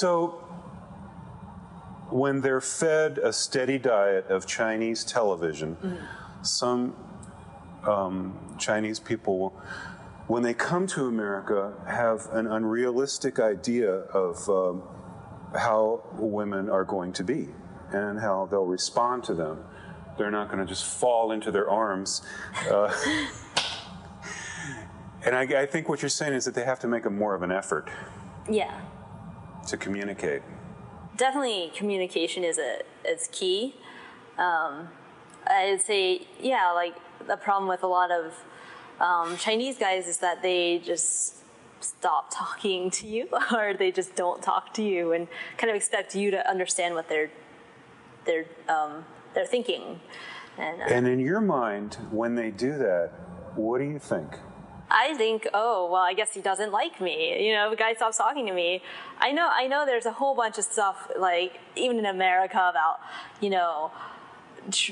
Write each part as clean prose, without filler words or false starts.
So when they're fed a steady diet of Chinese television, some Chinese people, when they come to America, have an unrealistic idea of how women are going to be and how they'll respond to them. They're not going to just fall into their arms. And I think what you're saying is that they have to make more of an effort. Yeah. To communicate. Definitely communication is key. I'd say, yeah, like the problem with a lot of Chinese guys is that they just stop talking to you, or they just don't talk to you and kind of expect you to understand what they're thinking. And in your mind, when they do that, what do you think? I think, oh, well, I guess he doesn't like me. You know, the guy stops talking to me. I know there's a whole bunch of stuff, like, even in America about, you know,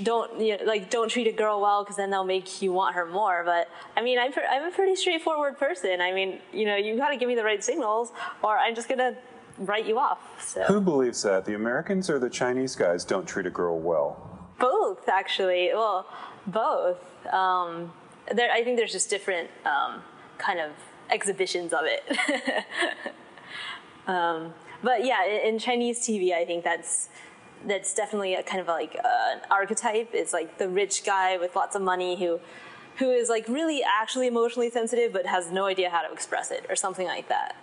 don't treat a girl well because then they'll make you want her more. But, I mean, I'm a pretty straightforward person. I mean, you know, you got to give me the right signals or I'm just going to write you off. So. Who believes that? The Americans or the Chinese guys don't treat a girl well? Both, actually. Well, both. I think there's just different kind of exhibitions of it. But yeah, in Chinese TV, I think that's definitely a kind of like an archetype. It's like the rich guy with lots of money who is like really actually emotionally sensitive but has no idea how to express it or something like that.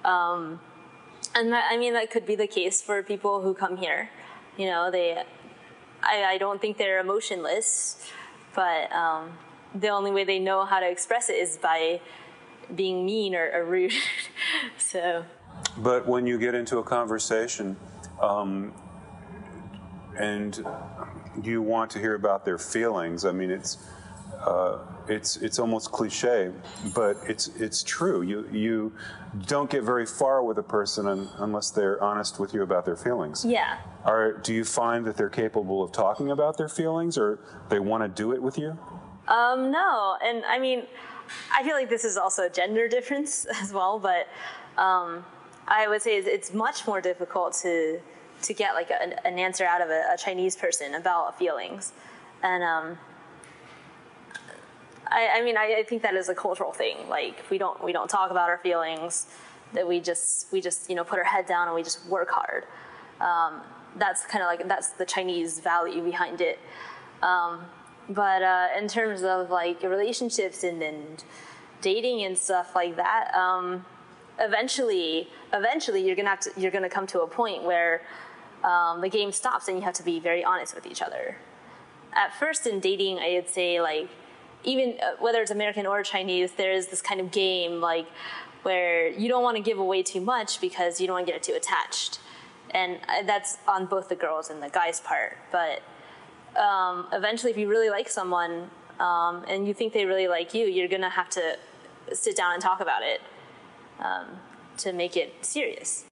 And that, I mean, that could be the case for people who come here. You know, I don't think they're emotionless, but the only way they know how to express it is by being mean or rude. So. But when you get into a conversation and you want to hear about their feelings, I mean, it's almost cliche, but it's true. You don't get very far with a person unless they're honest with you about their feelings. Yeah. Do you find that they're capable of talking about their feelings, or they want to do it with you? No, and I mean, I feel like this is also a gender difference as well, but I would say it's much more difficult to get like an answer out of a Chinese person about feelings. And I think that is a cultural thing. Like we don't talk about our feelings, that we just you know, put our head down and we just work hard. That's kind of like, that's the Chinese value behind it. But in terms of like relationships and dating and stuff like that, eventually you're gonna come to a point where the game stops and you have to be very honest with each other. At first in dating, I'd say like even whether it's American or Chinese, there is this kind of game like where you don't want to give away too much because you don't want to get too attached, and that's on both the girls and the guys' part. But eventually, if you really like someone and you think they really like you, you're gonna have to sit down and talk about it to make it serious.